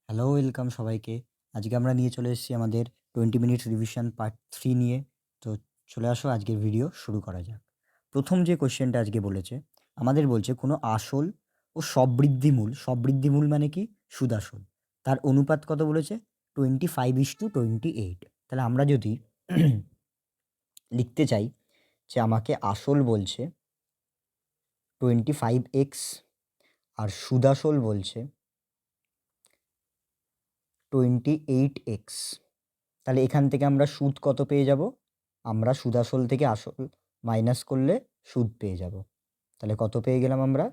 Hello, welcome সবাইকে। আজকে আমরা নিয়ে চলে এসেছি আমাদের 20 মিনিটস রিভিশন পার্ট 3 নিয়ে। তো চলে আসো, আজকের ভিডিও শুরু করা যাক। প্রথম যে কোয়েশ্চেনটা আজকে বলেছে, আমাদের বলছে কোনো আসল ও সবৃদ্ধিমূল মানে কি? সুদাসল। তার অনুপাত কত বলেছে? 25:28। তাহলে আমরা যদি লিখতে চাই যে আমাকে আসল বলছে 25x আর সুদাসল বলছে 28x, তাহলে এখান থেকে আমরা সুদ কত পেয়ে যাব? আমরা সুদ আসল থেকে আসল মাইনাস করলে সুদ পেয়ে যাব। তাহলে কত পেয়ে গেলাম আমরা?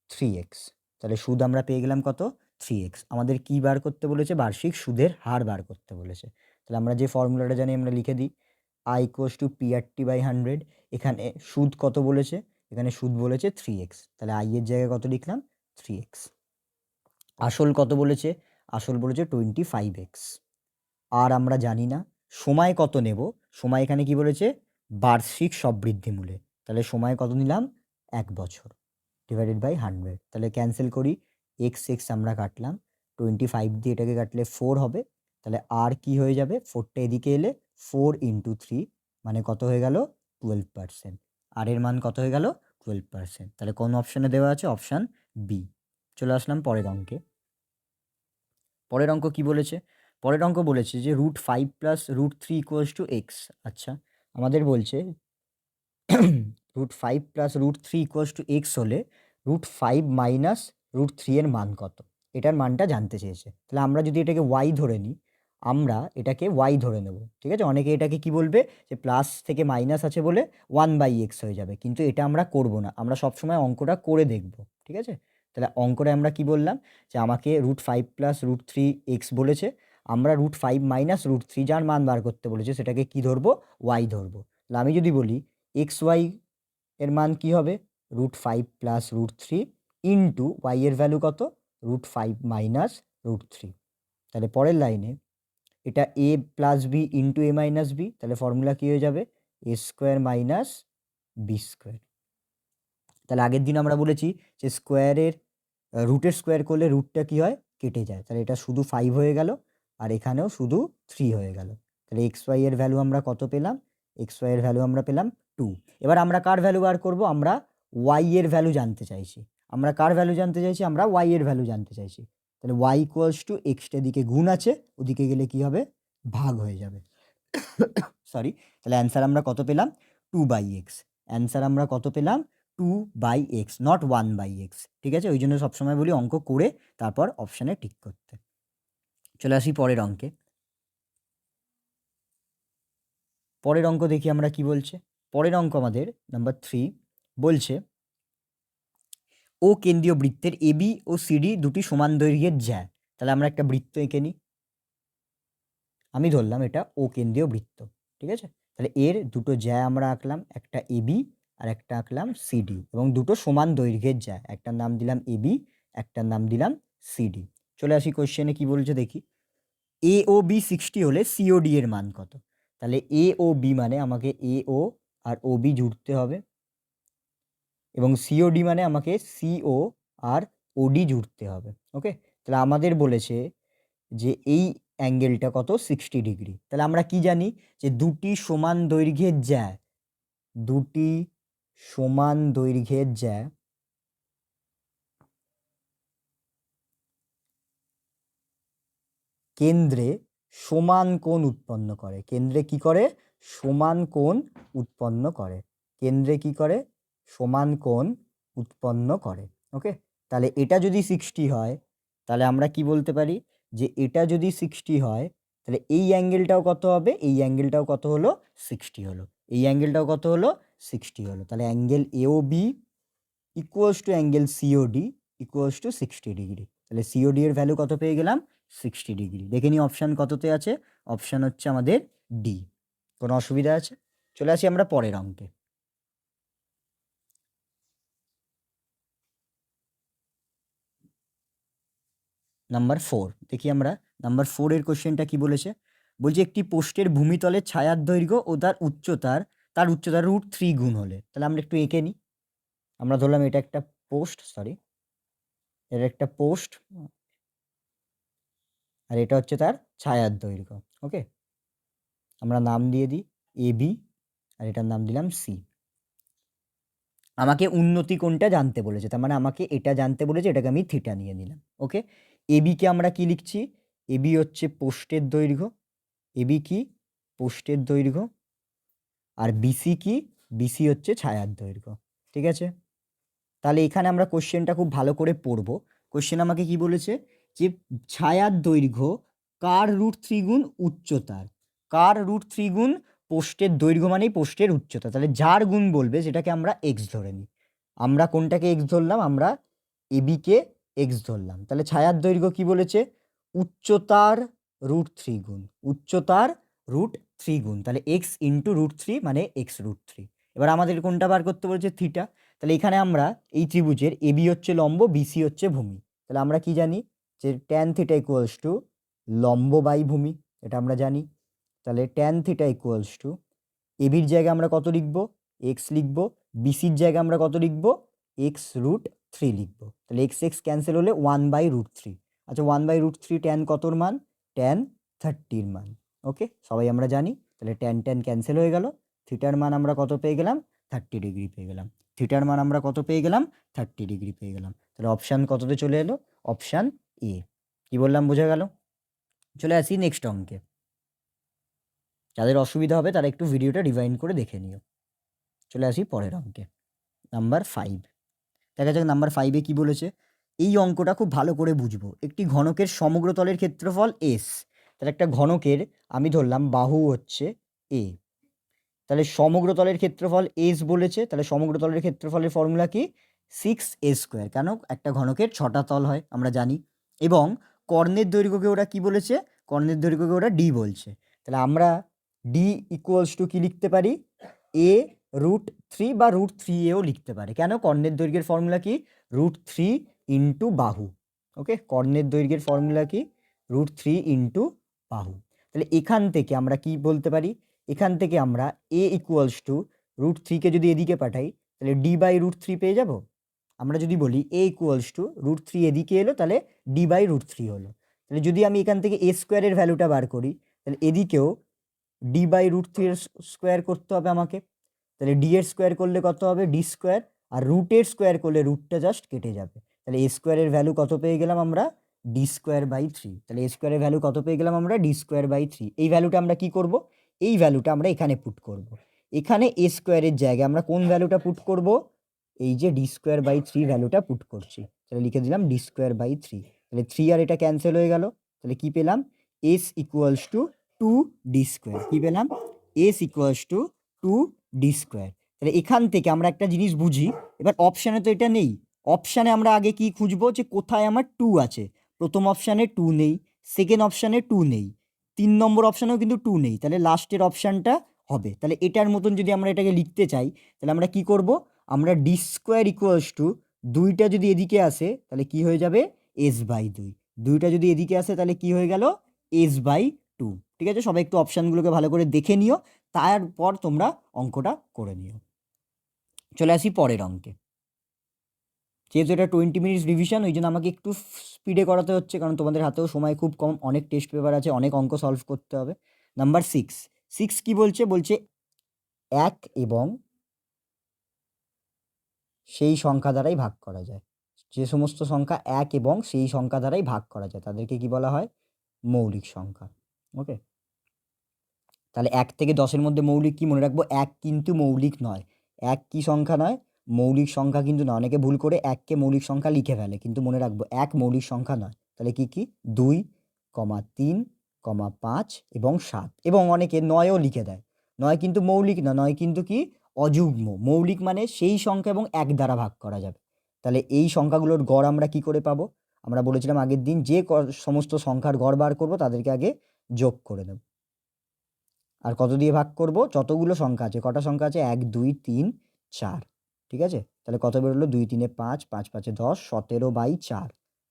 3x। তাহলে সুদ আমরা পেয়ে গেলাম কত? 3x। আমাদের কি বার করতে বলেছে? বার্ষিক সুদের হার বার করতে বলেছে। তাহলে আমরা যে ফর্মুলাটা জানি আমরা লিখে দিই, i = p/100। এখানে সুদ কত বলেছে? এখানে সুদ বলেছে 3x, তাহলে i এর জায়গায় কত লিখলাম? 3x। আসল কত বলেছে? আসল বলেছে 25x। আর আমরা জানি না সময় কত নেব। সময় এখানে কি বলেছে? বার্ষিক সববৃদ্ধি মূলে। তাহলে সময় কত নিলাম? 1 বছর ডিভাইডেড বাই 100। তাহলে ক্যান্সেল করি, এক্স এক্স আমরা কাটলাম, 25 দিয়ে এটাকে কাটলে 4 হবে। তাহলে আর কি হয়ে যাবে? 4টা এদিকে এলে 4 × 3 মানে কত হয়ে গেল? 12%। আর এর মান কত হয়ে গেল? 12%। তাহলে কোন অপশানে দেওয়া আছে? Option B. চলে আসলাম পরের অঙ্কে। পরের অঙ্ক কি বলেছে? পরের অঙ্ক বলেছে যে √5 + √3 = x। আচ্ছা, আমাদের বলছে √5 + √3 = x হলে √5 - √3 এর মান কত? এটার মানটা জানতে চেয়েছে। তাহলে আমরা যদি এটাকে y ধরে নিই, আমরা এটাকে y ধরে নেব। ঠিক আছে? অনেকে এটাকে কি বলবে? যে প্লাস থেকে মাইনাস আছে বলে 1/x হয়ে যাবে। কিন্তু এটা আমরা করব না। আমরা সবসময় অঙ্কটা করে দেখব। ঠিক আছে? তাহলে অঙ্কটা আমরা কি বললাম? যে আমাকে √5 + √3 x বলেছে। আমরা √5 - √3 যার মান বার করতে বলেছে সেটাকে কি ধরবো? y ধরবো। তাহলে আমি যদি বলি xy এর মান কি হবে? √5 + √3 ইন্টু y এর ভ্যালু কত? √5 - √3। তাহলে পরের লাইনে এটা a + b into a - b, তাহলে ফর্মুলা কি হয়ে যাবে? a² - b²। তাহলে আগের দিন আমরা বলেছি যে স্কোয়ারের রুটের স্কোয়ার করলে রুটটা কি হয়? কেটে যায়। তাহলে এটা শুধু 5 হয়ে গেল, আর এখানেও শুধু 3 হয়ে গেল। তাহলে xy এর ভ্যালু আমরা কত পেলাম? xy এর ভ্যালু আমরা পেলাম 2। এবার আমরা কার ভ্যালু বার করব? আমরা y এর ভ্যালু জানতে চাইছি। আমরা কার ভ্যালু জানতে চাইছি? আমরা y এর ভ্যালু জানতে চাইছি। তাহলে y = x, টা দিকে গুণ আছে, ওদিকে গেলে কি হবে? ভাগ হয়ে যাবে। সরি। তাহলে অ্যান্সার আমরা কত পেলাম? 2/x। অ্যান্সার আমরা কত পেলাম? 2/x, not 1/x। ঠিক আছে? ওই জন্য সবসময় বলি অঙ্ক করে তারপর অপশানে টিক করতে। চলে আসি পরের অঙ্কে। পরের অঙ্ক দেখি আমরা কি বলছে। পরের অঙ্ক আমাদের নাম্বার 3 বলছে ও কেন্দ্রীয় বৃত্তের এবি ও সিডি দুটি সমান দৈর্ঘ্যের জ্যা। তাহলে আমরা একটা বৃত্ত এঁকে নিই। আমি ধরলাম এটা ও কেন্দ্রীয় বৃত্ত। ঠিক আছে? তাহলে এর দুটো জ্যা আমরা আঁকলাম, একটা এবি আর একটা আঁকলাম সিডি, এবং দুটো সমান দৈর্ঘ্যের জ্যা। একটার নাম দিলাম এবি, একটার নাম দিলাম সিডি। চলে আসি কোশ্চেনে কি বলছে দেখি। এ ও বি 60 হলে সিওডি এর মান কত? তাহলে এ ও বি মানে আমাকে এ ও আর ও বি জুড়তে হবে, এবং সিওডি মানে আমাকে সিও আর ওডি জুড়তে হবে। ওকে? তাহলে আমাদের বলেছে যে এই অ্যাঙ্গেলটা কত? 60 ডিগ্রি। তাহলে আমরা কি জানি? যে দুটি সমান দৈর্ঘ্যের জ্যা, দুটি সমান দৈর্ঘ্যের জ্যা কেন্দ্রে সমান কোণ উৎপন্ন করে। কেন্দ্রে কি করে? সমান কোণ উৎপন্ন করে। কেন্দ্রে কি করে? সমান কোণ উৎপন্ন করে। ওকে? তাহলে এটা যদি 60 হয়, তাহলে আমরা কি বলতে পারি? যে এটা যদি 60 হয়, তাহলে এই অ্যাঙ্গেলটাও কত হবে? এই অ্যাঙ্গেলটাও কত হলো? 60 হলো। এই অ্যাঙ্গেলটাও কত হলো? 60 হলো। তাহলে angle AOB equals to angle COD equals to 60 degree. তাহলে সিওডি এর ভ্যালু কত পেয়ে গেলাম? 60 ডিগ্রি। দেখে নিই অপশান কততে আছে। অপশান হচ্ছে আমাদের ডি। কোনো অসুবিধা আছে? চলে আসি আমরা পরের অঙ্কে। নাম্বার 4 দেখি আমরা। নাম্বার 4 এর কোশ্চেনটা কি বলেছে? বলছে একটি পোস্টের ভূমিতলের ছায়ার দৈর্ঘ্য ও তার উচ্চতার √3 গুণ হলে। তাহলে আমরা একটু এঁকে নিই। আমরা ধরলাম এটা একটা পোস্ট, সরি, এটা একটা পোস্ট। আর এটা হচ্ছে তার ছায়ার দৈর্ঘ্য। ওকে, আমরা নাম দিয়ে দিই এবি, আর এটার নাম দিলাম সি। আমাকে উন্নতি কোণটা জানতে বলেছে, তার মানে আমাকে এটা জানতে বলেছে, এটাকে আমি থিটা নিয়ে নিলাম। ওকে, এবিকে আমরা কি লিখছি? এবি হচ্ছে পোস্টের দৈর্ঘ্য, এবি কি পোস্টের দৈর্ঘ্য, আর বিসি কি? বিসি হচ্ছে ছায়ার দৈর্ঘ্য। ঠিক আছে, তাহলে এখানে আমরা কোশ্চেনটা খুব ভালো করে পড়বো। কোশ্চেন আমাকে কি বলেছে যে ছায়ার দৈর্ঘ্য কার √3 গুণ উচ্চতার, কার √3 গুণ পোস্টের দৈর্ঘ্য মানেই পোস্টের উচ্চতা, তাহলে যার গুণ বলবে সেটাকে আমরা এক্স ধরে নিই। আমরা কোনটাকে এক্স ধরলাম? আমরা এবিকে এক্স ধরলাম। তাহলে ছায়ার দৈর্ঘ্য কি বলেছে? উচ্চতার √3 গুণ, উচ্চতার √3 গুণ, তাহলে এক্স ইন্টু √3 মানে x√3। এবার আমাদের কোনটা বার করতে বলেছে? থিটা। তাহলে এখানে আমরা এই ত্রিভুজের এবি হচ্ছে লম্ব, বিসি হচ্ছে ভূমি, তাহলে আমরা কি জানি যে ট্যান থিটা ইকুয়ালস টু লম্ব বাই ভূমি, এটা আমরা জানি। তাহলে ট্যান থিটা ইকুয়ালস টু এবির জায়গায় আমরা কত লিখবো? এক্স লিখবো। বিসির জায়গায় আমরা কত লিখবো? x√3 লিখবো। তাহলে এক্স এক্স ক্যান্সেল হলে 1/√3। আচ্ছা, 1/√3 ট্যান কতর মান? ট্যান 30-র মান। ওকে, সবাই আমরা জানি। তাহলে ট্যান ট্যান ক্যান্সেল হয়ে গেল, থিটার মান আমরা কত পেয়ে গেলাম? 30 ডিগ্রি পেয়ে গেলাম। থিটার মান আমরা কত পেয়ে গেলাম? 30 ডিগ্রি পেয়ে গেলাম। তাহলে অপশান কততে চলে এলো? Option A. কি বললাম বোঝা গেল? চলে আসি নেক্সট অঙ্কে। যাদের অসুবিধা হবে তারা একটু ভিডিওটা রিভাইন্ড করে দেখে নিও। চলে আসি পরের অঙ্কে, নাম্বার 5। দেখা যাক নাম্বার 5-এ কি বলেছে। এই অঙ্কটা খুব ভালো করে বুঝবো। একটি ঘনকের সমগ্র তলের ক্ষেত্রফল এস। তাহলে একটা ঘনকের আমি ধরলাম বাহু হচ্ছে এ, তাহলে সমগ্র তলের ক্ষেত্রফল এস বলেছে, তাহলে সমগ্র তলের ক্ষেত্রফলের ফর্মুলা কি? 6a²। কেন? একটা ঘনকের 6টা তল হয় আমরা জানি। এবং কর্ণের দৈর্ঘ্যকে ওরা কি বলেছে? কর্ণের দৈর্ঘ্যকে ওরা ডি বলছে। তাহলে আমরা ডি ইকুয়ালস টু কি লিখতে পারি? a√3 বা √3a-ও লিখতে পারে। কেন? কর্ণের দৈর্ঘ্যের ফর্মুলা কি? √3 ইন্টু বাহু। ওকে, কর্ণের দৈর্ঘ্যের ফর্মুলা কি? √3 ইন্টু বাহু। তাহলে এখান থেকে আমরা কি বলতে পারি? এখান থেকে আমরা a ইকুয়ালস টু √3-কে যদি এদিকে পাঠাই তাহলে d/√3 পেয়ে যাব। আমরা যদি বলি a ইকুয়ালস টু √3 এদিকে এলো, তাহলে d/√3 হলো। তাহলে যদি আমি এখান থেকে a স্কোয়ারের ভ্যালুটা বার করি, তাহলে এদিকেও d/√3 এর স্কোয়ার করতে হবে আমাকে। তাহলে d এর স্কোয়ার করলে কত হবে? d square. আর রুটের স্কোয়ার করলে রুটটা জাস্ট কেটে যাবে। তাহলে a স্কোয়ারের ভ্যালু কত পেয়ে গেলাম আমরা? d²/3। তাহলে a স্কোয়ারের ভ্যালু কত পেয়ে গেলাম আমরা? d²/3। এই ভ্যালুটা আমরা কি করব? এই ভ্যালুটা আমরা এখানে পুট করব। এখানে a স্কোয়ারের জায়গায় আমরা কোন ভ্যালুটা পুট করব? এই যে d²/3 ভ্যালুটা পুট করছি। তাহলে লিখে দিলাম d²/3। তাহলে 3 আর এটা ক্যান্সেল হয়ে গেল। তাহলে কি পেলাম? s equals to 2d²। কি পেলাম? s equals to 2d²। তাহলে এখান থেকে আমরা একটা জিনিস বুঝি। এবার অপশানে তো এটা নেই। অপশানে আমরা আগে কি খুঁজবো? যে কোথায় আমার 2 আছে। প্রথম অপশানে 2 নেই, সেকেন্ড অপশানে 2 নেই, 3 নম্বর অপশানেও কিন্তু 2 নেই। তাহলে লাস্টের অপশানটা হবে। তাহলে এটার মতন যদি আমরা এটাকে লিখতে চাই তাহলে আমরা কি করব? আমরা d² ইকুয়ালস টু 2টা যদি এদিকে আসে তাহলে কি হয়ে যাবে? s/2। 2টা যদি এদিকে আসে তাহলে কি হয়ে গেল? s/2। ঠিক আছে, সবাই একটু অপশানগুলোকে ভালো করে দেখে নিও, তারপর তোমরা অঙ্কটা করে নিও। চলে আসি পরের অঙ্কে। যেহেতু এটা 20 মিনিটস রিভিশন, ওই জন্য আমাকে একটু স্পিডে করাতে হচ্ছে, কারণ তোমাদের হাতেও সময় খুব কম, অনেক টেস্ট পেপার আছে, অনেক অঙ্ক সলভ করতে হবে। নাম্বার 6 কি বলছে? বলছে 1 এবং সেই সংখ্যা দ্বারাই ভাগ করা যায়। যে সমস্ত সংখ্যা 1 এবং সেই সংখ্যা দ্বারাই ভাগ করা যায় তাদেরকে কি বলা হয়? মৌলিক সংখ্যা। ওকে, তাহলে 1 থেকে 10-এর মধ্যে মৌলিক কি? মনে রাখবো 1 কিন্তু মৌলিক নয়। 1 কি সংখ্যা নয়? মৌলিক সংখ্যা কিন্তু নয়। অনেকে ভুল করে 1কে মৌলিক সংখ্যা লিখে ফেলে, কিন্তু মনে রাখবো 1 মৌলিক সংখ্যা নয়। তাহলে কি কি? 2, 3, 5 এবং 7। এবং অনেকে 9ও লিখে দেয়। 9 কিন্তু মৌলিক না, 9 কিন্তু কি? অযুগ্ম। মৌলিক মানে সেই সংখ্যা এবং 1 দ্বারা ভাগ করা যাবে। তাহলে এই সংখ্যাগুলোর গড় আমরা কি করে পাবো? আমরা বলেছিলাম আগের দিন, যে সমস্ত সংখ্যার গড় বার করব তাদেরকে আগে যোগ করে নেব। আর কত দিয়ে ভাগ করব? যতগুলো সংখ্যা আছে। কটা সংখ্যা আছে? 1, 2, 3, 4। ঠিক আছে, তাহলে কত বেরোলো? 2, 3 এ 5, 5, 5 এ 10, 17/4।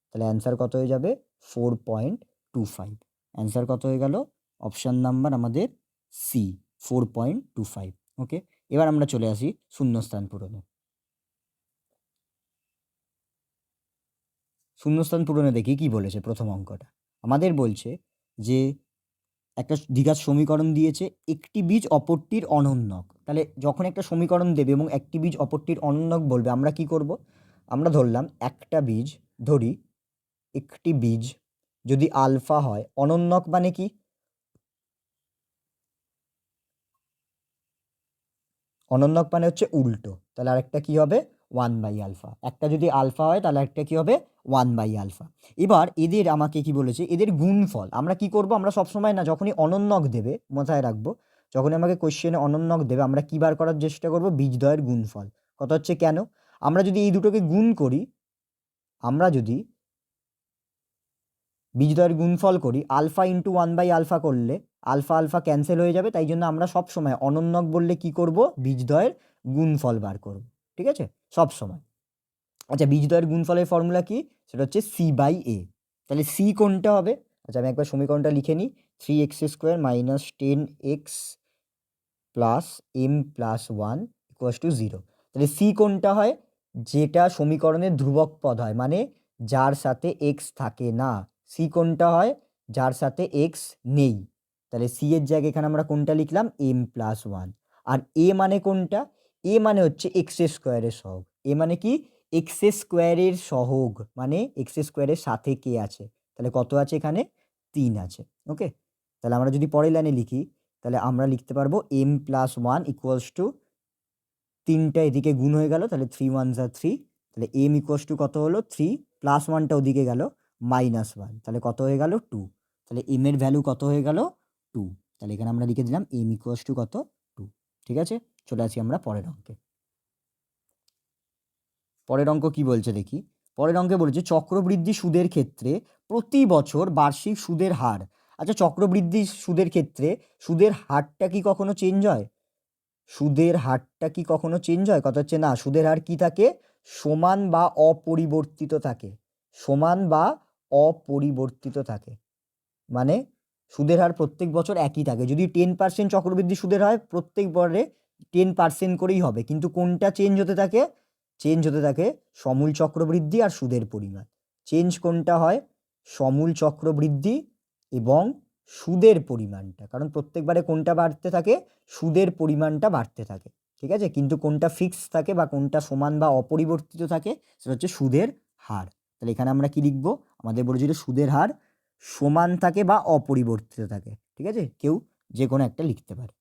তাহলে অ্যান্সার কত হয়ে যাবে? 4.25। অ্যান্সার কত হয়ে গেল? অপশান নাম্বার আমাদের সি, 4.25। ওকে, এবার আমরা চলে আসি শূন্যস্থান পূরণে। শূন্যস্থান পূরণে দেখি কি বলেছে প্রথম অঙ্কটা। আমাদের বলছে যে একটা দ্বিঘাত সমীকরণ দিয়েছে, একটি বীজ অপরটির অনন্যক। তাহলে যখন একটা সমীকরণ দেবে এবং একটি বীজ অপরটির অনন্যক বলবে, আমরা কি করব? আমরা ধরলাম একটা বীজ, ধরি একটি বীজ যদি আলফা হয়, অনন্যক মানে কি? অনন্যক মানে হচ্ছে উল্টো। তাহলে আরেকটা কি হবে? 1/α। একটা যদি আলফা হয় তাহলে একটা কি হবে? 1/α। এবার এদের আমাকে কি বলেছে? এদের গুণফল আমরা কি করব? আমরা সবসময় না, যখনই অনন্যক দেবে, মাথায় রাখবো, যখনই আমাকে কোশ্চেনে অনন্যক দেবে আমরা কি বার করার চেষ্টা করব? বীজদ্বয়ের গুণফল। কথা হচ্ছে কেন? আমরা যদি এই দুটোকে গুণ করি, আমরা যদি বীজদ্বয়ের গুণফল করি, আলফা ইন্টু 1/α করলে আলফা আলফা ক্যান্সেল হয়ে যাবে। তাই জন্য আমরা সব সময় অনন্যক বললে কি করব? বীজদ্বয়ের গুণফল বার করব। ঠিক আছে? সব সময়। আচ্ছা, বীজদ্বয়ের গুণফলের ফর্মুলা কি? সেটা হচ্ছে c/a। তাহলে c কোনটা হবে? আচ্ছা, আমি একবার সমীকরণটা লিখে নিই। 3x² - 10x plus m plus 1 equals to 0। তাহলে c কোনটা হয়? যেটা সমীকরণের ধ্রুবক পদ হয়, মানে যার সাথে x থাকে না। c কোনটা হয়? যার সাথে x নেই। তাহলে c এর জায়গায় এখানে আমরা কোনটা লিখলাম? m plus 1। আর a মানে কোনটা? a মানে হচ্ছে x² সহগ। a মানে কি? x² সহগ, মানে x² সাথে কে আছে? তাহলে কত আছে এখানে? 3 আছে। ওকে, তাহলে আমরা যদি পরের লাইনে লিখি, তাহলে আমরা লিখতে পারবো m প্লাস 1 ইকুয়ালস টু, 3টা এদিকে গুণ হয়ে গেল, তাহলে 3 1 যা 3। তাহলে m ইকুয়ালস টু কত হলো? 3 প্লাস 1টা ওদিকে গেল, -1, তাহলে কত হয়ে গেল? 2। তাহলে m এর ভ্যালু কত হয়ে গেল? 2। তাহলে এখানে আমরা লিখে দিলাম m ইকুয়ালস টু কত? 2। ঠিক আছে, চলে আসি আমরা পরের অঙ্কে। পরের অঙ্ক কি বলছে দেখি। পরের অঙ্কে বলেছে চক্রবৃদ্ধি সুদের ক্ষেত্রে প্রতি বছর বার্ষিক সুদের হার। আচ্ছা, চক্রবৃদ্ধি সুদের ক্ষেত্রে সুদের হারটা কি কখনো চেঞ্জ হয়? সুদের হারটা কি কখনো চেঞ্জ হয়? কথা হচ্ছে না, সুদের হার কি থাকে? সমান বা অপরিবর্তিত থাকে। সমান বা অপরিবর্তিত থাকে, মানে সুদের হার প্রত্যেক বছর একই থাকে। যদি 10% চক্রবৃদ্ধি সুদের হয়, প্রত্যেক বারে 10% করেই হবে। কিন্তু কোনটা চেঞ্জ হতে থাকে? চেঞ্জ হতে থাকে সমূল চক্রবৃদ্ধি আর সুদের পরিমাণ। চেঞ্জ কোনটা হয়? সমূল চক্রবৃদ্ধি এবং সুদের পরিমাণটা। কারণ প্রত্যেকবারে কোনটা বাড়তে থাকে? সুদের পরিমাণটা বাড়তে থাকে। ঠিক আছে, কিন্তু কোনটা ফিক্স থাকে বা কোনটা সমান বা অপরিবর্তিত থাকে? সেটা হচ্ছে সুদের হার। তাহলে এখানে আমরা কি লিখবো? আমাদের বলেছিল সুদের হার সমান থাকে বা অপরিবর্তিত থাকে। ঠিক আছে, কেউ যে কোনো একটা লিখতে পারে।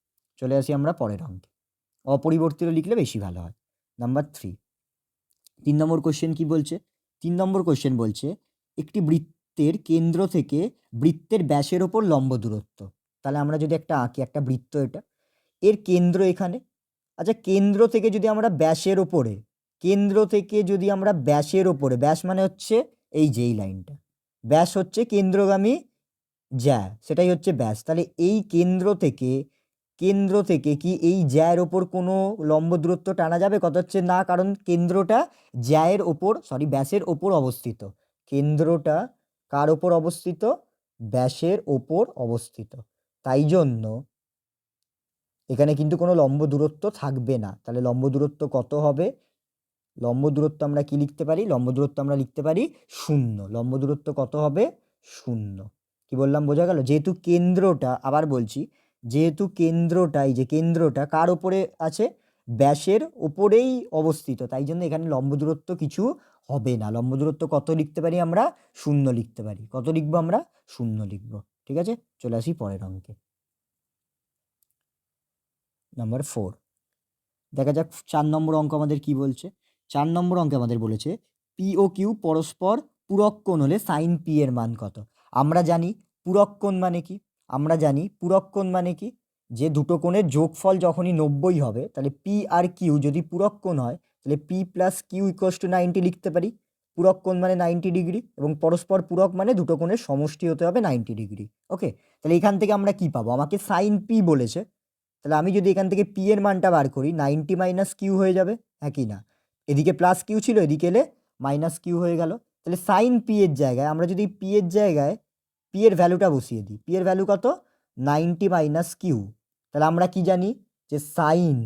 চলে আসি আমরা পরের অঙ্কে। অপরিবর্তিত লিখলে বেশি ভালো হয়। নাম্বার 3, 3 নম্বর কোশ্চেন কি বলছে? 3 নম্বর কোশ্চেন বলছে একটি বৃত্তের কেন্দ্র থেকে বৃত্তের ব্যাসের ওপর লম্ব দূরত্ব। তাহলে আমরা যদি একটা আঁকি, একটা বৃত্ত, এটা এর কেন্দ্র এখানে। আচ্ছা, কেন্দ্র থেকে যদি আমরা ব্যাসের ওপরে, কেন্দ্র থেকে যদি আমরা ব্যাসের ওপরে, ব্যাস মানে হচ্ছে এই যে এই লাইনটা, ব্যাস হচ্ছে কেন্দ্রগামী জ্যা, সেটাই হচ্ছে ব্যাস। তাহলে এই কেন্দ্র থেকে, কেন্দ্র থেকে কি এই জ্যায়ের ওপর কোনো লম্ব দূরত্ব টানা যাবে? কথা হচ্ছে না, কারণ কেন্দ্রটা জ্যায়ের ওপর, সরি ব্যাসের ওপর অবস্থিত। কেন্দ্রটা কার ওপর অবস্থিত? ব্যাসের ওপর অবস্থিত। তাই জন্য এখানে কিন্তু কোনো লম্ব দূরত্ব থাকবে না। তাহলে লম্ব দূরত্ব কত হবে? লম্ব দূরত্ব আমরা কি লিখতে পারি? লম্ব দূরত্ব আমরা লিখতে পারি 0। লম্ব দূরত্ব কত হবে? 0। কি বললাম, বোঝা গেল? যেহেতু কেন্দ্রটা, আবার বলছি, যেহেতু কেন্দ্রটা, এই যে কেন্দ্রটা কার ওপরে আছে? ব্যাসের ওপরেই অবস্থিত, তাই জন্য এখানে লম্ব দূরত্ব কিছু হবে না। লম্ব দূরত্ব কত লিখতে পারি আমরা? 0 লিখতে পারি। কত লিখবো আমরা? 0 লিখবো। ঠিক আছে, চলে আসি পরের অঙ্কে। নাম্বার 4, দেখা যাক 4 নম্বর অঙ্ক আমাদের কি বলছে। 4 নম্বর অঙ্কে আমাদের বলেছে পি ও কিউ পরস্পর পূরক কোণ হলে সাইন পি এর মান কত? আমরা জানি পূরক কোণ মানে কি। আমরা জানি পূরক কোণ মানে কি, যে দুটো কোণের যোগফল যখনই 90 হবে, তাহলে পি আর কিউ যদি পূরক কোণ হয়, তাহলে P plus Q equals to 90 লিখতে পারি। পূরক কোণ মানে 90 ডিগ্রি, এবং পরস্পর পূরক মানে দুটো কোণের সমষ্টি হতে হবে 90 ডিগ্রি। ওকে, তাহলে এখান থেকে আমরা কি পাবো? আমাকে সাইন পি বলেছে। তাহলে আমি যদি এখান থেকে পি এর মানটা বার করি, 90 মাইনাস কিউ হয়ে যাবে, হ্যাঁ কি না? এদিকে প্লাস কিউ ছিল, এদিকে এলে মাইনাস কিউ হয়ে গেল। তাহলে সাইন পি এর জায়গায় আমরা যদি পি এর জায়গায় পি এর ভ্যালুটা বসিয়ে দিই, পি এর ভ্যালু কত? 90 মাইনাস কিউ। তাহলে আমরা কি জানি? যে sine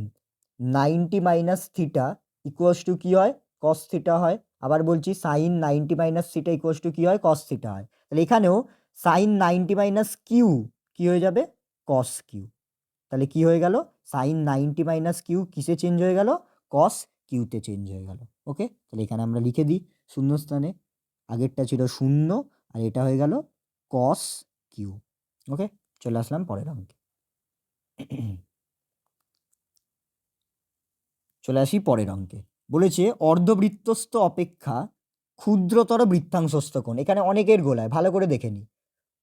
90 minus theta equals to কী হয়? কস থিটা হয়। আবার বলছি sine 90 minus theta equals to কী হয়? কস থিটা হয়। তাহলে এখানেও সাইন 90 মাইনাস কিউ কী হয়ে যাবে, কস কিউ। তাহলে কি হয়ে গেল, সাইন 90 মাইনাস কিউ কিসে চেঞ্জ হয়ে গেল, কস কিউতে চেঞ্জ হয়ে গেল। ওকে, তাহলে এখানে আমরা লিখে দিই শূন্যস্থানে, আগেরটা ছিল 0 আর এটা হয়ে গেল কস কিউ। ওকে, চলে আসলাম পরের অঙ্কে। চলে আসি পরের অঙ্কে। বলেছে অর্ধবৃত্তস্থ অপেক্ষা ক্ষুদ্রতর বৃত্তাংশস্থ কোণ। এখানে অনেকের গোলায়, ভালো করে দেখে নি।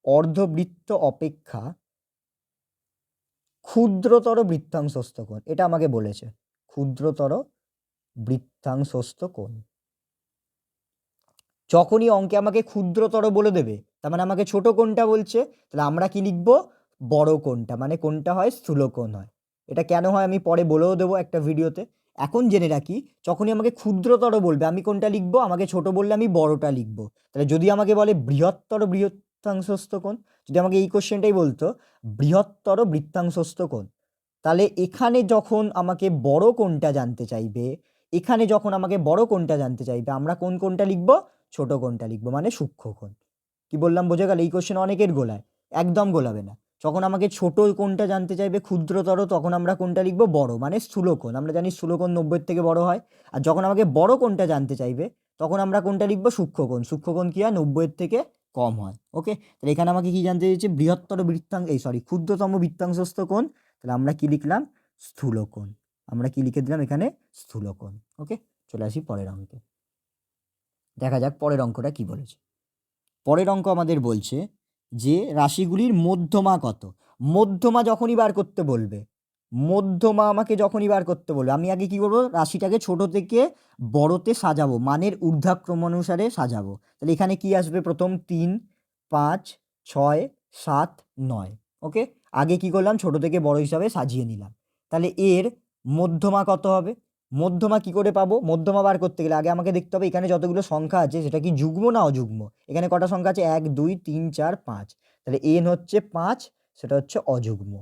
অর্ধবৃত্ত অপেক্ষা ক্ষুদ্রতর বৃত্তাংশস্থ কোণ, এটা আমাকে বলেছে, ক্ষুদ্রতর বৃত্তাংশস্থ কোণ। যখনই অঙ্কে আমাকে ক্ষুদ্রতর বলে দেবে, তার মানে আমাকে ছোট কোণটা বলছে, তাহলে আমরা কি লিখবো, বড় কোণটা, মানে কোণটা হয় স্থূলকোণ হয়। এটা কেন হয় আমি পরে বলেও দেবো একটা ভিডিওতে। এখন জেনে রাখি, যখনই আমাকে ক্ষুদ্রতর বলবে আমি কোনটা লিখবো, আমাকে ছোট বললে আমি বড়টা লিখবো। তাহলে যদি আমাকে বলে বৃহত্তর বৃত্তাংশস্থ কোণ, যদি আমাকে এই কোশ্চেনটাই বলতো বৃহত্তর বৃত্তাংশস্থ কোণ, তাহলে এখানে যখন আমাকে বড় কোণটা জানতে চাইবে, এখানে যখন আমাকে বড় কোণটা জানতে চাইবে, আমরা কোন কোণটা লিখবো, ছোট কোণটা লিখবো, মানে সূক্ষ্ম কোণ। কি বললাম বোঝা গেল? এই কোশ্চেন অনেকের গোলায়, একদম গোলাবে না। যখন আমাকে ছোট কোণটা জানতে চাইবে, ক্ষুদ্রতর, তখন আমরা কোনটা লিখবো, বড়, মানে স্থূলকোণ। আমরা জানি স্থূলকোণ 90 থেকে বড় হয়। আর যখন আমাকে বড় কোণটা জানতে চাইবে, তখন আমরা কোনটা লিখবো, সূক্ষ্মকোণ। সূক্ষ্মকোণ কি হয়, 90 থেকে কম হয়। ওকে, তাহলে এখানে আমাকে কি জানতে চাইছে, বৃহত্তর ক্ষুদ্রতম বৃত্তাংশস্থ কোণ। তাহলে আমরা কি লিখলাম, স্থূলকোণ। আমরা কি লিখে দিলাম এখানে, স্থূলকোণ। ওকে, চলে আসি পরের অঙ্কে। দেখা যাক পরের অঙ্কটা কি বলেছে। পরের অঙ্ক আমাদের বলছে যে রাশিগুলির মধ্যমা কত। মধ্যমা যখনই বার করতে বলবে, মধ্যমা আমাকে যখনই বার করতে বলবে, আমি আগে কি করবো, রাশিটাকে ছোট থেকে বড়তে সাজাবো, মানের ঊর্ধ্বক্রম অনুসারে সাজাবো। তাহলে এখানে কি আসবে, প্রথম 3, 5, 6, 7, 9। ওকে, আগে কি করলাম, ছোট থেকে বড় হিসাবে সাজিয়ে নিলাম। তাহলে এর মধ্যমা কত হবে, মধ্যমা কি করে পাবো, মধ্যমা বার করতে গেলে আগে আমাকে দেখতে হবে এখানে যতগুলো সংখ্যা আছে সেটা কি যুগ্ম না অযুগ্ম। এখানে কটা সংখ্যা আছে, 1, 2, 3, 4, 5। তাহলে এন হচ্ছে 5, সেটা হচ্ছে অযুগ্ম।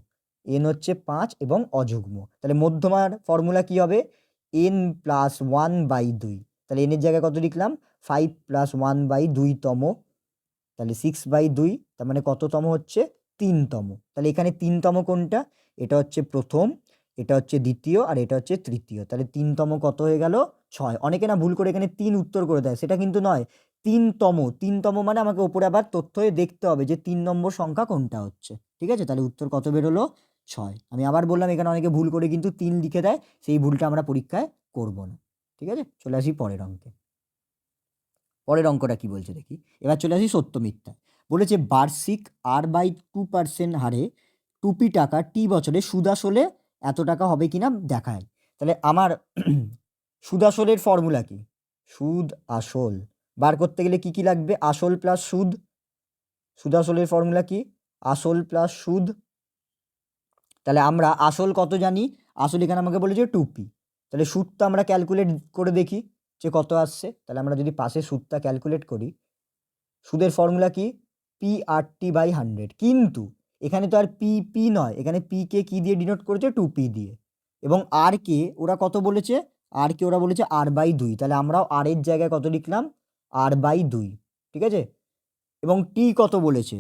এন হচ্ছে 5 এবং অযুগ্ম। তাহলে মধ্যমার ফর্মুলা কি হবে, n + 1/2। তাহলে এনের জায়গায় কত লিখলাম, 5 + 1/2তম। তাহলে 6/2, তার মানে কততম হচ্ছে, 3তম। তাহলে এখানে 3তম কোনটা, এটা হচ্ছে প্রথম, এটা হচ্ছে দ্বিতীয়, আর এটা হচ্ছে তৃতীয়। তাহলে 3তম কত হয়ে গেল, 6। অনেকে না ভুল করে এখানে 3 উত্তর করে দেয়, সেটা কিন্তু নয়। 3তম, 3তম মানে আমাকে ওপরে আবার তথ্য দেখতে হবে যে 3 নম্বর সংখ্যা কোনটা হচ্ছে। ঠিক আছে, তাহলে উত্তর কত বেরোলো, 6। আমি আবার বললাম এখানে অনেকে ভুল করে কিন্তু 3 লিখে দেয়, সেই ভুলটা আমরা পরীক্ষায় করব না। ঠিক আছে, চলে আসি পরের অঙ্কে। পরের অঙ্কটা কি বলছে দেখি। এবার চলে আসি সত্য মিথ্যা। বলেছে বার্ষিক R/2% হারে টুপি টাকা টি বছরে সুদ আসলে এত টাকা হবে কিনা দেখায়। তাহলে আমার সুদ আসলের ফর্মুলা কি, সুদ আসল বার করতে গেলে কি কি লাগবে, আসল প্লাস সুদ। সুদ আসলের ফর্মুলা কি, আসল প্লাস সুদ। তাহলে আমরা আসল কত জানি, আসল এখানে আমাকে বলেছে টুপি। তাহলে সুদটা আমরা ক্যালকুলেট করে দেখি যে কত আসছে। তাহলে আমরা যদি পাশে সুদটা ক্যালকুলেট করি, সুদের ফর্মুলা কি, P/100। কিন্তু এখানে তো আর পি নয়, এখানে পি কে কি দিয়ে ডিনোট করেছে, 2p দিয়ে। এবং আর কে ওরা কত বলেছে, আর কে ওরা বলেছে R/2। তাহলে আমরাও আর এর জায়গায় কত লিখলাম, R/2। ঠিক আছে, এবং টি কত বলেছে,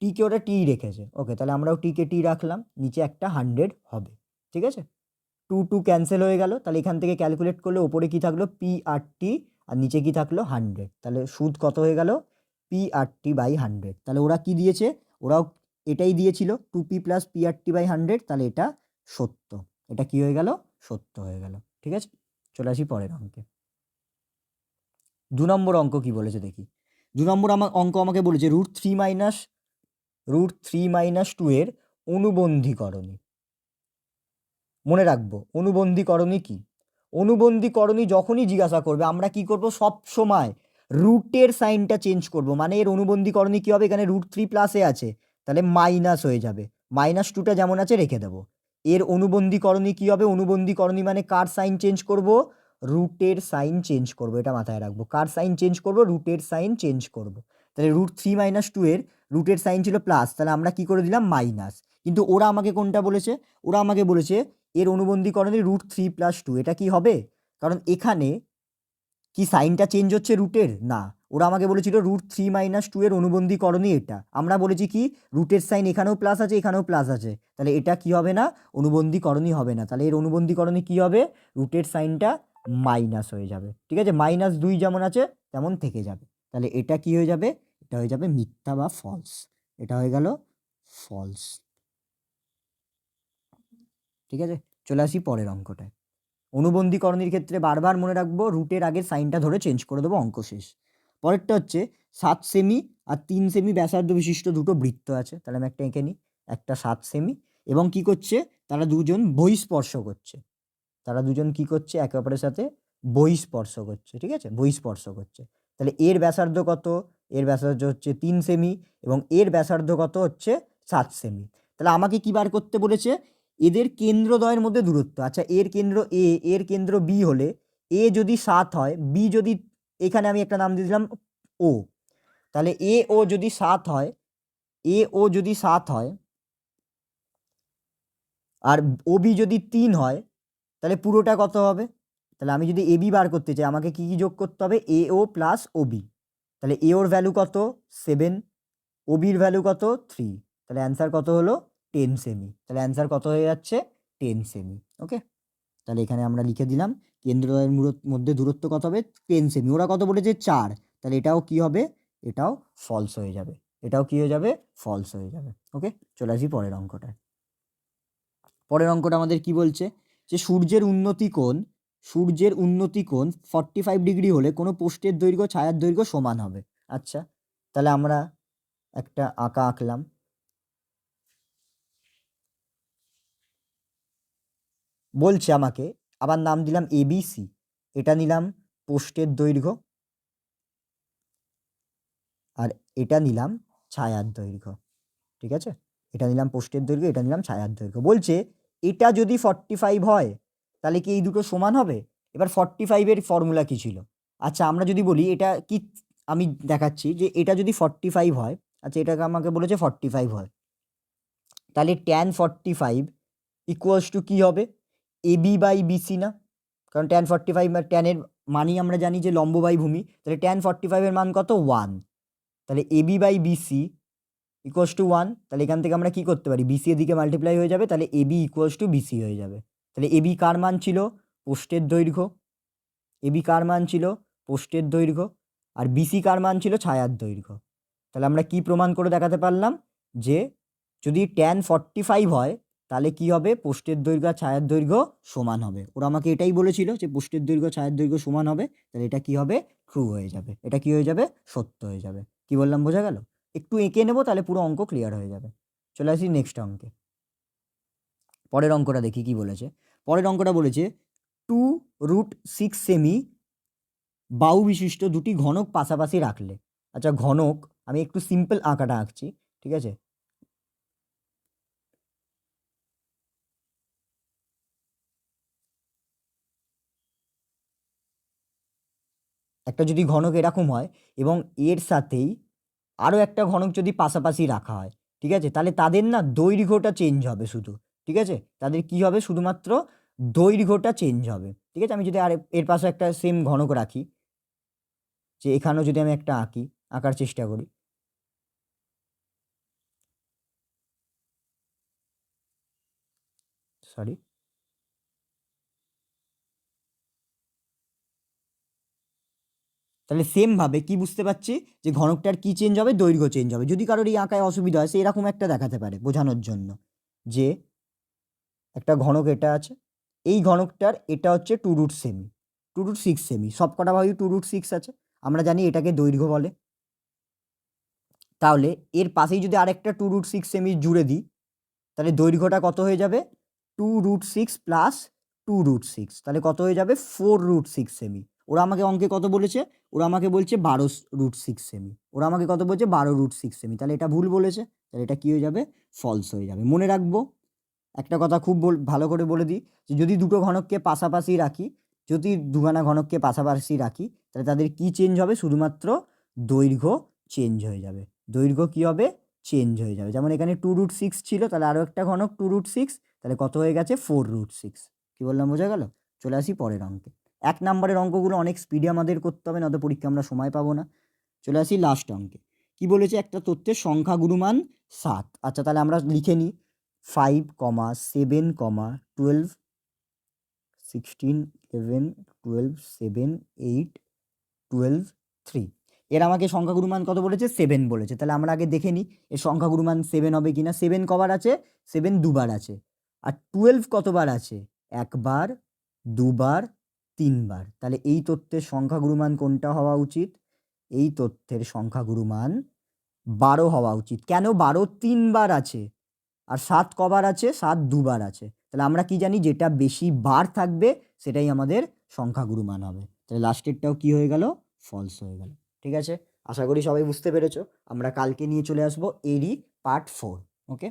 টি কে ওরা টি রেখেছে। ওকে, তাহলে আমরাও টি কে টি রাখলাম, নিচে একটা 100 হবে। ঠিক আছে, 2 2 ক্যান্সেল হয়ে গেল। তাহলে এখান থেকে ক্যালকুলেট করলে ওপরে কি থাকলো, P/T, আর নিচে কি থাকলো, 100। তাহলে সুদ কত হয়ে গেল, P/100। তাহলে ওরা কি দিয়েছে, ওরাও এটাই দিয়েছিল, 2p + P/100। তাহলে এটা সত্য, এটা কি হয়ে গেল, সত্য হয়ে গেল। ঠিক আছে, চলে আসি পরের অঙ্কে। 2 নম্বর অঙ্ক কি বলেছে দেখি। 2 নম্বর অঙ্ক আমাকে বলেছে √3 - 2 এর অনুবন্ধীকরণী। মনে রাখবো অনুবন্ধীকরণী কি, অনুবন্ধীকরণী যখনই জিজ্ঞাসা করবে আমরা কি করব, সব সময় রুটের সাইনটা চেঞ্জ করব। মানে এর অনুবন্ধীকরণী কি হবে, এখানে √3 প্লাসে আছে, তাহলে মাইনাস হয়ে যাবে, -2টা যেমন আছে রেখে দেবো। এর অনুবন্ধীকরণী কি হবে, অনুবন্ধীকরণী মানে কার সাইন চেঞ্জ করব, রুটের সাইন চেঞ্জ করব। এটা মাথায় রাখবো, কার সাইন চেঞ্জ করব, রুটের সাইন চেঞ্জ করব। তাহলে √3 - 2 এর রুটের সাইন ছিল প্লাস, তাহলে আমরা কি করে দিলাম, মাইনাস। কিন্তু ওরা আমাকে কোনটা বলেছে, ওরা আমাকে বলেছে এর অনুবন্ধীকরণে √3 + 2। এটা কি হবে, কারণ এখানে কি সাইনটা চেঞ্জ হচ্ছে রুটের, না, ওরা আমাকে বলেছিল √3 - 2 এর অনুবন্ধীকরণই এটা। আমরা বলেছি কি রুটের সাইন এখানেও প্লাস আছে এখানেও প্লাস আছে, তাহলে এটা কি হবে না, অনুবন্ধীকরণই হবে না। তাহলে এর অনুবন্ধীকরণে কি হবে, রুটের সাইনটা মাইনাস হয়ে যাবে। ঠিক আছে, -2 যেমন আছে তেমন থেকে যাবে। তাহলে এটা কি হয়ে যাবে, এটা হয়ে যাবে মিথ্যা বা ফলস। এটা হয়ে গেল ফলস। ঠিক আছে, চলে আসি পরের অঙ্কটায়। অনুবন্ধীকরণের ক্ষেত্রে বারবার মনে রাখবো রুটের আগের সাইনটা ধরে চেঞ্জ করে দেবো, অঙ্ক শেষ। পরেরটা হচ্ছে 7 সেমি আর 3 সেমি ব্যাসার্ধ বিশিষ্ট দুটো বৃত্ত আছে। তাহলে আমি একটা এঁকে নিই, একটা 7 সেমি এবং কি করছে, তারা দুজন বহিঃস্পর্শ করছে। তারা দুজন কি করছে, একে অপরের সাথে বহিঃস্পর্শ করছে। ঠিক আছে, বহিঃস্পর্শ করছে। তাহলে এর ব্যাসার্ধ কত, এর ব্যাসার্ধ হচ্ছে 3 সেমি এবং এর ব্যাসার্ধ কত হচ্ছে 7 সেমি। তাহলে আমাকে কি বার করতে বলেছে, এদের কেন্দ্রদ্বয়ের মধ্যে দূরত্ব। আচ্ছা, এর কেন্দ্র এ, এর কেন্দ্র বি হলে এ যদি 7 হয়, বি যদি, এখানে আমি একটা নাম দিয়ে দিলাম ও, তাহলে এ ও যদি 7 হয়, এ ও যদি 7 হয় আর ও বি যদি 3 হয়, তাহলে পুরোটা কত হবে? তাহলে আমি যদি এ বি বার করতে চাই আমাকে কি কি যোগ করতে হবে, এ ও প্লাস ও বি। তাহলে এ ওর ভ্যালু কত 7, ও বির ভ্যালু কত 3, তাহলে অ্যান্সার কত হলো 10 সেমি। তাহলে অ্যান্সার কত হয়ে যাচ্ছে 10 সেমি। ওকে, তাহলে এখানে আমরা লিখে দিলাম কেন্দ্রদ্বয়ের মধ্যে দূরত্ব কত হবে 10 সেমি। ওরা কত বলেছে 4, তাহলে এটাও কি হবে, এটাও ফলস হয়ে যাবে। এটাও কি হয়ে যাবে, ফলস হয়ে যাবে। ওকে, চলে আসি পরের অঙ্কটায়। পরের অঙ্কটা আমাদের কি বলছে, যে সূর্যের উন্নতি কোণ 45 ডিগ্রি হলে কোনো পোস্টের দৈর্ঘ্য ছায়ার দৈর্ঘ্য সমান হবে। আচ্ছা, তাহলে আমরা একটা আঁকা আঁকলাম। বলছে আমাকে, আবার নাম দিলাম ABC, এটা নিলাম পোস্টের দৈর্ঘ্য আর এটা নিলাম ছায়ার দৈর্ঘ্য। ঠিক আছে, এটা নিলাম পোস্টের দৈর্ঘ্য, এটা নিলাম ছায়ার দৈর্ঘ্য। বলছে এটা যদি 45 হয় তাহলে কি এই দুটো সমান হবে? এবার 45 এর ফর্মুলা কি ছিল? আচ্ছা, আমরা যদি বলি এটা কি, আমি দেখাচ্ছি যে এটা যদি 45 হয়, আচ্ছা এটাকে আমাকে বলেছে 45 হয়, তাহলে tan 45 ইকুয়ালস টু কী হবে, AB/BC না? কারণ tan 45 ট্যানের মানই আমরা জানি যে লম্ব বাই ভূমি, তাহলে tan 45 এর মান কত 1, তাহলে AB/BC ইকুয়ালস টু 1। তাহলে এখান থেকে আমরা কি করতে পারি, BC এর দিকে মাল্টিপ্লাই হয়ে যাবে, তাহলে AB ইকুয়ালস টু BC হয়ে যাবে। তাহলে AB কার মান ছিল, পোস্টের দৈর্ঘ্য। AB কার মান ছিল, পোস্টের দৈর্ঘ্য। আর BC কার মান ছিল, ছায়ার দৈর্ঘ্য। তাহলে আমরা কি প্রমাণ করে দেখাতে পারলাম, যে যদি tan 45 হয় তাহলে কি হবে, পোস্টের দৈর্ঘ্য আর ছায়ার দৈর্ঘ্য সমান হবে। ওরা আমাকে এটাই বলেছিল যে পোস্টের দৈর্ঘ্য ছায়ার দৈর্ঘ্য সমান হবে। তাহলে এটা কি হবে, ট্রু হয়ে যাবে। এটা কি হয়ে যাবে, সত্য হয়ে যাবে। কি বললাম বোঝা গেল? একটু এঁকে নেবো তাহলে পুরো অঙ্ক ক্লিয়ার হয়ে যাবে। চলে আসি নেক্সট অঙ্কে। পরের অঙ্কটা দেখি কি বলেছে। পরের অঙ্কটা বলেছে 2√6 সেমি বাহু বিশিষ্ট দুটি ঘনক পাশাপাশি রাখলে। আচ্ছা, ঘনক আমি একটু সিম্পল আঁকাটা আঁকছি। ঠিক আছে, একটা যদি ঘনক এরকম হয় এবং এর সাথেই আরও একটা ঘনক যদি পাশাপাশি রাখা হয়, ঠিক আছে, তাহলে তাদের না দৈর্ঘ্যটা চেঞ্জ হবে শুধু। ঠিক আছে, তাদের কি হবে, শুধুমাত্র দৈর্ঘ্যটা চেঞ্জ হবে। ঠিক আছে, আমি যদি আর এর পাশে একটা সেম ঘনক রাখি, যে এখানেও যদি আমি একটা আঁকার চেষ্টা করি, সরি, তাহলে সেমভাবে কি বুঝতে পারছি, যে ঘনকটার কি চেঞ্জ হবে, দৈর্ঘ্য চেঞ্জ হবে। যদি কারোর এই আঁকায় অসুবিধা হয় সে এরকম একটা দেখাতে পারে বোঝানোর জন্য, যে একটা ঘনক এটা আছে, এই ঘনকটার এটা হচ্ছে 2√সেমি, 2√6 সেমি, সব কটা ভাবে 2√6 আছে, আমরা জানি এটাকে দৈর্ঘ্য বলে। তাহলে এর পাশেই যদি আরেকটা 2√6 সেমি জুড়ে দিই, তাহলে দৈর্ঘ্যটা কত হয়ে যাবে, 2√6 প্লাস 2√6, তাহলে কত হয়ে যাবে 4√6 সেমি। ওরা আমাকে অঙ্কে কত বলেছে, ওরা আমাকে বলছে 12√6 সেমি, ওরা আমাকে কত বলছে 12√6 সেমি, তাহলে এটা ভুল বলেছে। তাহলে এটা কি হয়ে যাবে, ফলস হয়ে যাবে। মনে রাখবো একটা কথা খুব ভালো করে বলে দিই, যে যদি দুটো ঘনককে পাশাপাশি রাখি, যদি দুখানা ঘনককে পাশাপাশি রাখি, তাহলে তাদের কি চেঞ্জ হবে, শুধুমাত্র দৈর্ঘ্য চেঞ্জ হয়ে যাবে। দৈর্ঘ্য কি হবে, চেঞ্জ হয়ে যাবে। যেমন এখানে 2√6 ছিল, তাহলে আরও একটা ঘনক 2√6, তাহলে কত হয়ে গেছে 4√6। কি বললাম বোঝা গেল? চলে আসি পরের অঙ্কে। 1 নম্বরের অঙ্কগুলো অনেক স্পিডে আমাদের করতে হবে, নয়তো পরীক্ষা আমরা সময় পাবো না। চলে আসি লাস্ট অঙ্কে। কি বলেছে? একটা তথ্যের সংখ্যা গুরুমান 7। আচ্ছা, তাহলে আমরা লিখে নিই 5, 7, 12, 16, 11, 12, 7, 8, 12, 3। এর আমাকে সংখ্যাগুরু মান কত বলেছে? 7 বলেছে। তাহলে আমরা আগে দেখে নিই এর সংখ্যাগুরু মান 7 হবে কিনা। 7 কবার আছে? 7 দুবার আছে। আর 12 কতবার আছে? একবার, দুবার, তিনবার। তাহলে এই তথ্যের সংখ্যাগুরু মান কোনটা হওয়া উচিত? এই তথ্যের সংখ্যাগুরু মান 12 হওয়া উচিত। কেন? 12 তিনবার আছে। আর 7 কবার আছে? 7 দুবার আছে। তাহলে আমরা কি জানি? যেটা বেশি বার থাকবে সেটাই আমাদের সংখ্যাগুরু মান হবে। তাহলে লাস্টেরটাও কি হয়ে গেল? ফলস হয়ে গেল। ঠিক আছে? আশা করি সবাই বুঝতে পেরেছো। আমরা কালকে নিয়ে চলে আসবো এরই পার্ট 4। ওকে?